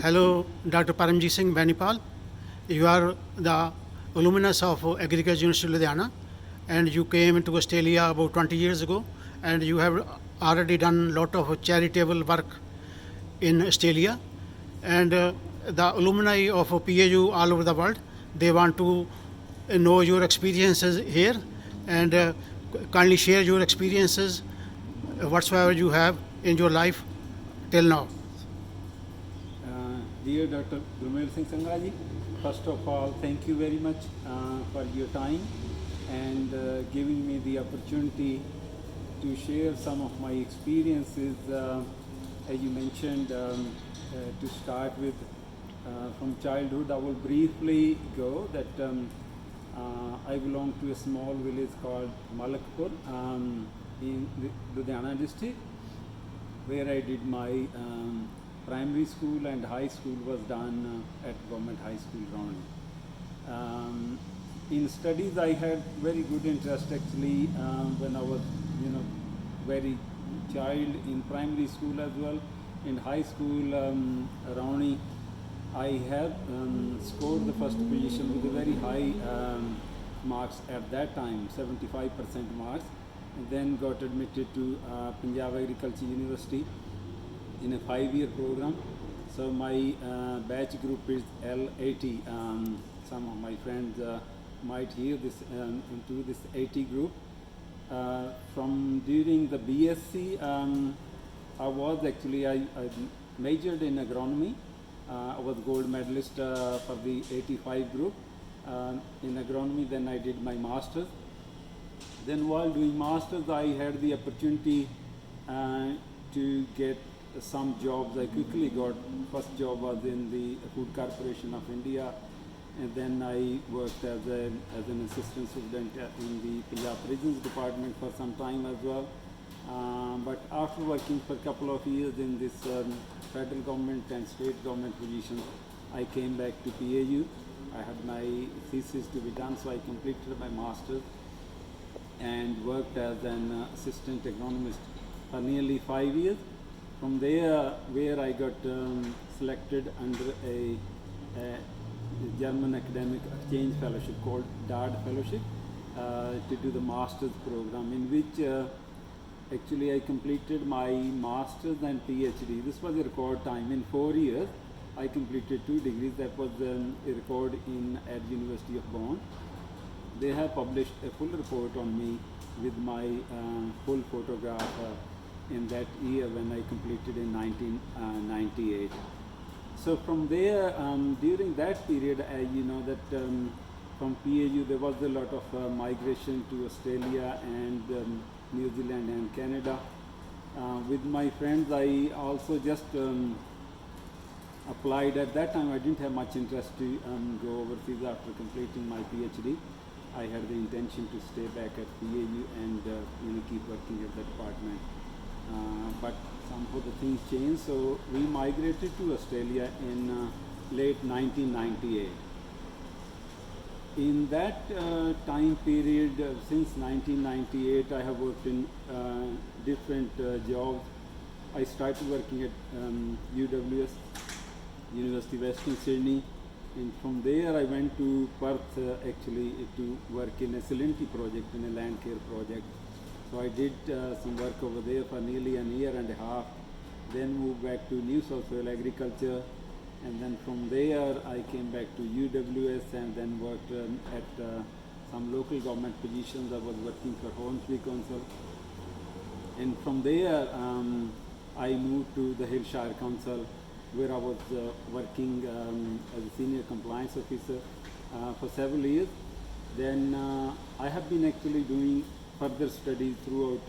Hello, Dr. Paramjit Singh Banipal. You are the alumnus of Agriculture University of Ludhiana, and you came to Australia about 20 years ago, and you have already done a lot of charitable work in Australia. And the alumni of PAU all over the world, they want to know your experiences here, and kindly share your experiences whatsoever you have in your life till now. Dear Dr. Gurmel Singh Sangaji, first of all, thank you very much for your time and giving me the opportunity to share some of my experiences. As you mentioned, to start with, from childhood, I will briefly go that I belong to a small village called Malakpur in Ludhiana district, where I did my primary school and high school was done at Government High School, Rawani. In studies, I had very good interest actually when I was, very child in primary school as well. In high school, Rawani, I have scored the first position with a very high marks at that time, 75% marks. And then got admitted to Punjab Agriculture University in a 5-year program. So my batch group is L80. Some of my friends might hear this into this 80 group. From during the BSc, I majored in agronomy. I was gold medalist for the 85 group in agronomy. Then I did my master's. Then while doing masters, I had the opportunity to get some jobs. I quickly got, first job was in the Food Corporation of India, and then I worked as an assistant student in the Punjab Prisons Department for some time as well. But after working for a couple of years in this federal government and state government positions, I came back to PAU. I had my thesis to be done, so I completed my master's and worked as an assistant agronomist for nearly 5 years. From there, where I got selected under a German academic exchange fellowship called DARD fellowship to do the master's program, in which actually I completed my master's and PhD. This was a record time. In 4 years, I completed 2 degrees. That was a record at University of Bonn. They have published a full report on me with my full photograph in that year when I completed in 1998. So from there, during that period, you know that from PAU there was a lot of migration to Australia and New Zealand and Canada. With my friends, I also just applied. At that time, I didn't have much interest to go overseas after completing my PhD. I had the intention to stay back at PAU and keep working at the department. But somehow the things changed, so we migrated to Australia in late 1998. In that time period, since 1998, I have worked in different jobs. I started working at UWS, University of Western Sydney, and from there I went to Perth actually to work in a salinity project, in a land care project. So I did some work over there for nearly a year and a half, then moved back to New South Wales Agriculture, and then from there I came back to UWS and then worked at some local government positions. I was working for Hornsby Council, and from there I moved to the Hillshire Council, where I was working as a senior compliance officer for several years. Then I have been actually doing further studies throughout,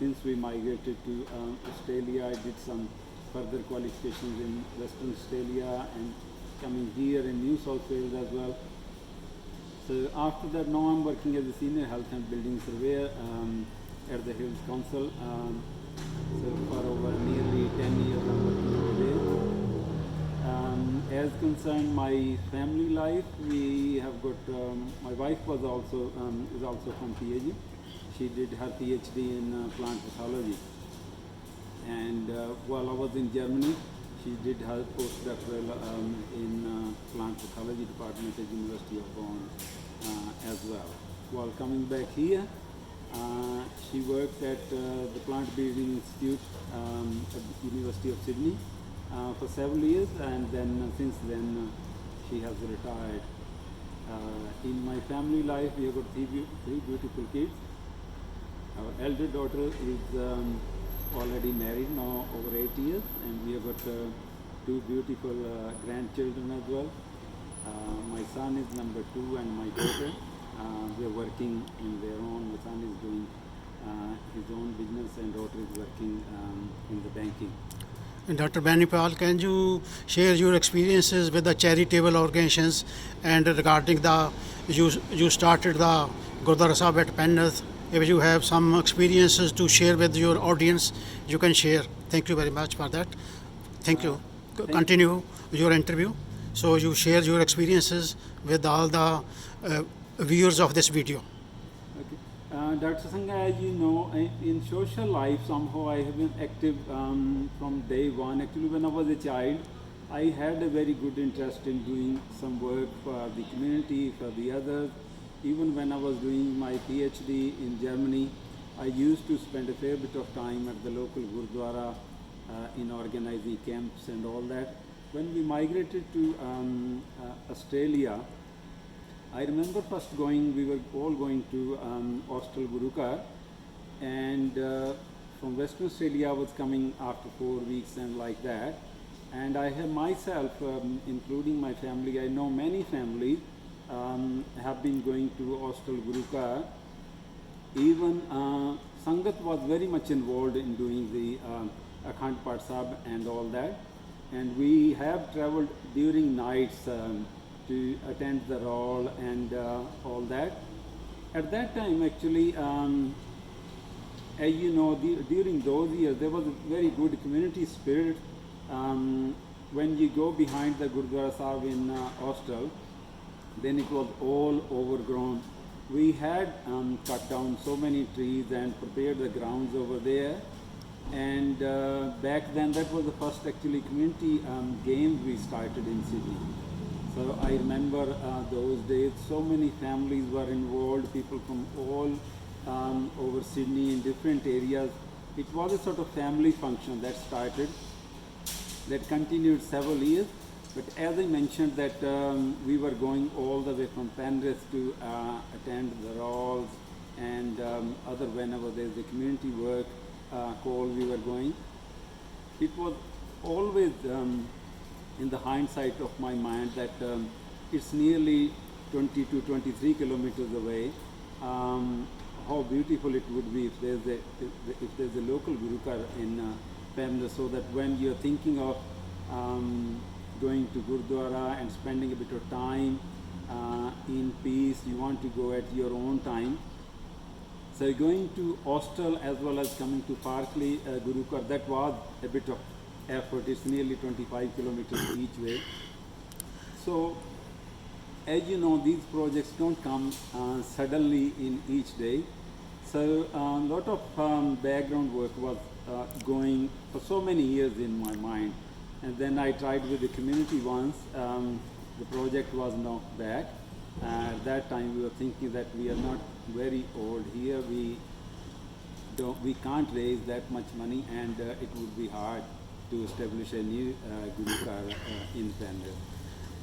since we migrated to Australia. I did some further qualifications in Western Australia and coming here in New South Wales as well. So after that, now I'm working as a senior health and building surveyor at the Hills Council. So for over nearly 10 years I'm working over there. As concerned my family life, we have got, my wife was also, is also from PAU. She did her PhD in plant pathology. And while I was in Germany, She did her postdoctoral in plant pathology department at University of Bonn as well. While coming back here, she worked at the Plant Breeding Institute at the University of Sydney for several years, and then since then she has retired. In my family life, we have got three beautiful kids. Our elder daughter is already married now over 8 years, and we have got two beautiful grandchildren as well. My son is number 2, and my daughter, they are working in their own. My son is doing his own business, and daughter is working in the banking. And Dr. Banipal, can you share your experiences with the charitable organizations and regarding you started the Gurdwara Sahib at Penrith? If you have some experiences to share with your audience, you can share. Thank you very much for that. Thank you. Continue your interview. So you share your experiences with all the viewers of this video. Okay. Dr. Sangha, as you know, in social life, somehow I have been active from day one. Actually, when I was a child, I had a very good interest in doing some work for the community, for the others. Even when I was doing my PhD in Germany, I used to spend a fair bit of time at the local Gurdwara in organizing camps and all that. When we migrated to Australia, I remember first we were all going to Austral Gurukar, and from Western Australia I was coming after 4 weeks and like that. And I have myself, including my family, I know many families have been going to Austral Gurukar. Even Sangat was very much involved in doing the Akhand Path Sahib and all that. And we have travelled during nights to attend the roll and all that. At that time, actually, as you know, during those years, there was a very good community spirit. When you go behind the Gurdwara Sahib in Austral, then it was all overgrown. We had cut down so many trees and prepared the grounds over there. And back then, that was the first actually community games we started in Sydney. So I remember those days, so many families were involved, people from all over Sydney in different areas. It was a sort of family function that started, that continued several years. But as I mentioned that we were going all the way from Penrith to attend the rolls and other whenever there's a community work call we were going. It was always in the hindsight of my mind that it's nearly 20 to 23 kilometers away. How beautiful it would be if there's a local Gurukar in Penrith, so that when you're thinking of going to Gurdwara and spending a bit of time in peace, you want to go at your own time. So going to Austral as well as coming to Parkley Gurukar, that was a bit of effort. It's nearly 25 kilometers each way. So as you know, these projects don't come suddenly in each day. So a lot of background work was going for so many years in my mind. And then I tried with the community once. The project was knocked back. At that time we were thinking that we are not very old here. We can't raise that much money, and it would be hard to establish a new Gurukar in Penrith.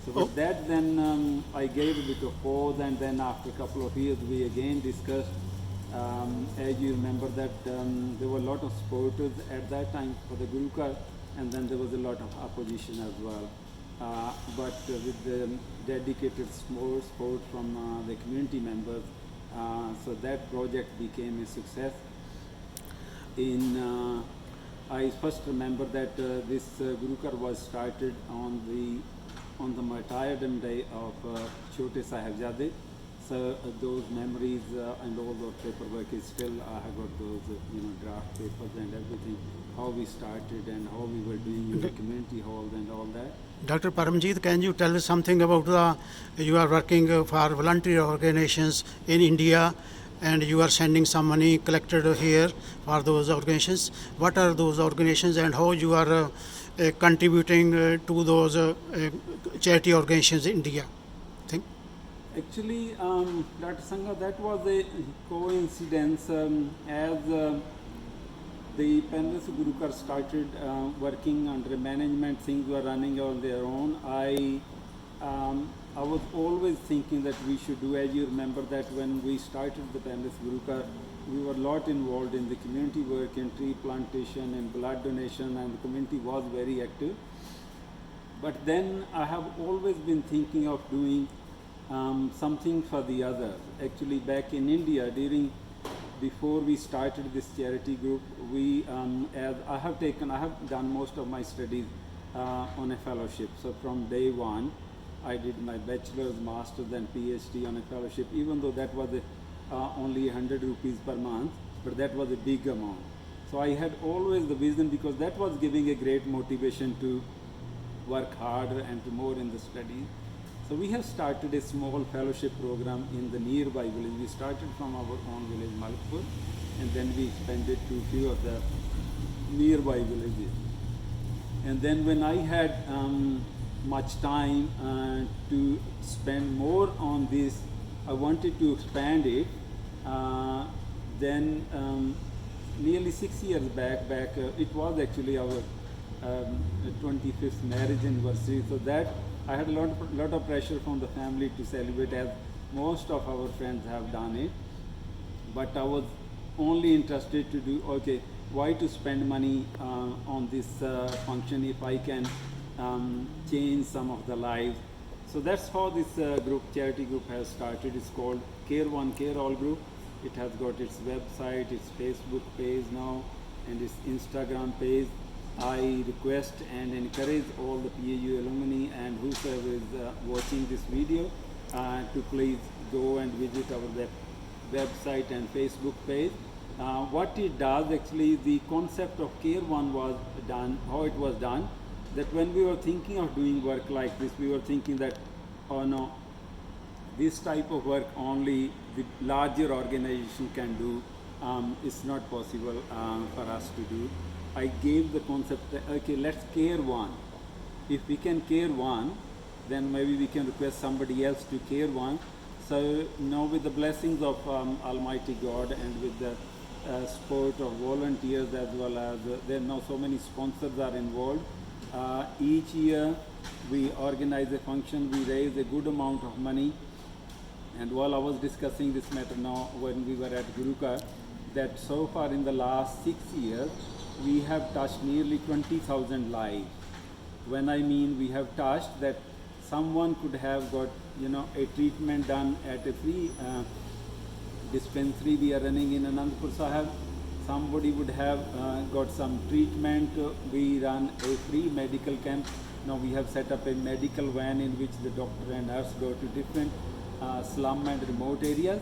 So with that, then I gave a bit of pause, and then after a couple of years we again discussed. As you remember that there were a lot of supporters at that time for the Gurukar, and then there was a lot of opposition as well. But with the dedicated support from the community members, so that project became a success. I first remember that this Gurukar was started on the martyrdom day of Chote Sahibzade. So those memories and all those paperwork is still, I have got those draft papers and everything, how we started and how we were doing in the community halls and all that. Dr. Paramjit, can you tell us something about you are working for voluntary organizations in India, and you are sending some money collected here for those organizations. What are those organizations and how you are contributing to those charity organizations in India? Think. Actually, Dr. Sangha, that was a coincidence as the Penrith Gurukar started working under management, things were running on their own. I was always thinking that we should do, as you remember that when we started the Penrith Gurukar, we were a lot involved in the community work, in tree plantation and blood donation, and the community was very active. But then I have always been thinking of doing something for the others. Actually, back in India, before we started this charity group, as I have done most of my studies on a fellowship. So from day one, I did my bachelor's, master's, and PhD on a fellowship. Even though that was only 100 rupees per month, but that was a big amount. So I had always the vision, because that was giving a great motivation to work harder and to more in the studies. So we have started a small fellowship program in the nearby village. We started from our own village, Malakpur, and then we expanded to few of the nearby villages. And then when I had much time to spend more on this, I wanted to expand it. Then nearly 6 years back, it was actually our 25th marriage anniversary. So that I had a lot of pressure from the family to celebrate, as most of our friends have done it. But I was only interested to do, okay, why to spend money on this function if I can change some of the lives. So that's how this charity group has started. It's called Care One Care All Group. It has got its website, its Facebook page now, and its Instagram page. I request and encourage all the PAU alumni and whoever is watching this video to please go and visit our website and Facebook page. What it does, actually, the concept of Care One was done, how it was done, that when we were thinking of doing work like this, we were thinking that, oh no, this type of work only the larger organization can do. It's not possible for us to do. I gave the concept that, okay, let's care one. If we can care one, then maybe we can request somebody else to care one. So now, with the blessings of Almighty God and with the support of volunteers, as well as there are now so many sponsors are involved, each year we organize a function, we raise a good amount of money. And while I was discussing this matter now when we were at Gurukar, that so far in the last 6 years, we have touched nearly 20,000 lives. When I mean we have touched, that someone could have got, a treatment done at a free dispensary we are running in Anandpur Sahib. Somebody would have got some treatment. We run a free medical camp. Now we have set up a medical van in which the doctor and nurse go to different slum and remote areas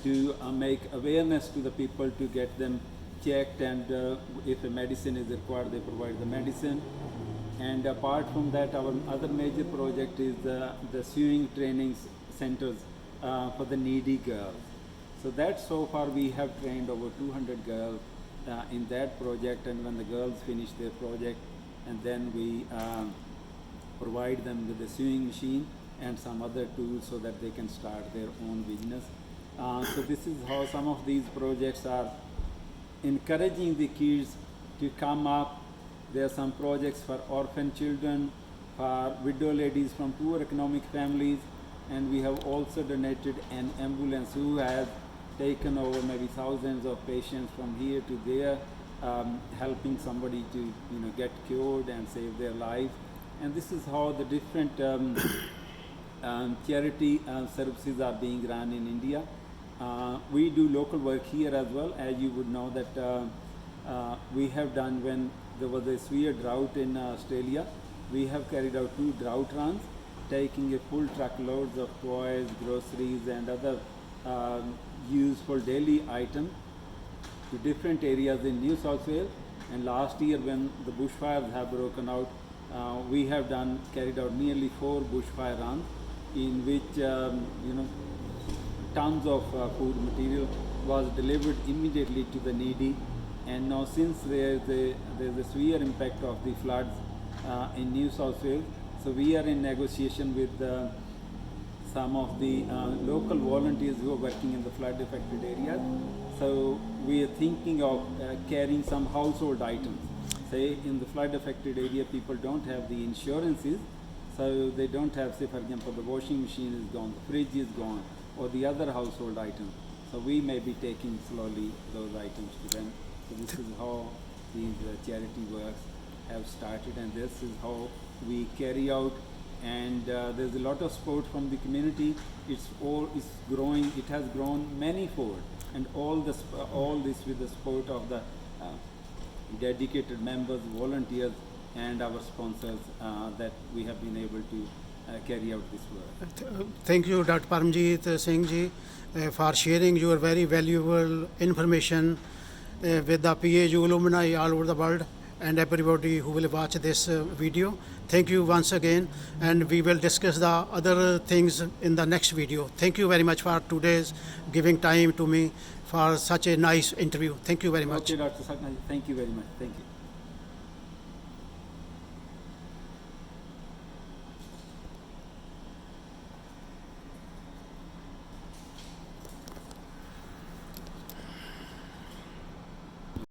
to make awareness to the people, to get them checked, and if a medicine is required, they provide the medicine. And apart from that, our other major project is the sewing training centers for the needy girls. So that so far we have trained over 200 girls in that project, and when the girls finish their project, and then we provide them with the sewing machine and some other tools so that they can start their own business. So this is how some of these projects are encouraging the kids to come up. There are some projects for orphan children, for widow ladies from poor economic families, and we have also donated an ambulance who has taken over maybe thousands of patients from here to there, helping somebody to get cured and save their life. And this is how the different charity services are being run in India. We do local work here as well, as you would know that we have done when there was a severe drought in Australia. We have carried out 2 drought runs, taking a full truckloads of toys, groceries, and other useful daily items to different areas in New South Wales. And last year, when the bushfires have broken out, we have carried out nearly 4 bushfire runs, in which tons of food material was delivered immediately to the needy, And now since there's a severe impact of the floods in New South Wales, so we are in negotiation with some of the local volunteers who are working in the flood affected areas. So we are thinking of carrying some household items. Say in the flood affected area people don't have the insurances, so they don't have, say for example, the washing machine is gone, the fridge is gone, or the other household items. So we may be taking slowly those items to them. So this is how these charity works have started, and this is how we carry out. And there's a lot of support from the community. It's growing. It has grown manifold, and all this with the support of the dedicated members, volunteers, and our sponsors that we have been able to carry out this work. Thank you, Dr. Paramjeet Singh ji, for sharing your very valuable information with the PAU alumni all over the world and everybody who will watch this video. Thank you once again, and we will discuss the other things in the next video. Thank you very much for today's giving time to me for such a nice interview. Thank you very much. Okay, Dr. Sakna, thank you very much. Thank you.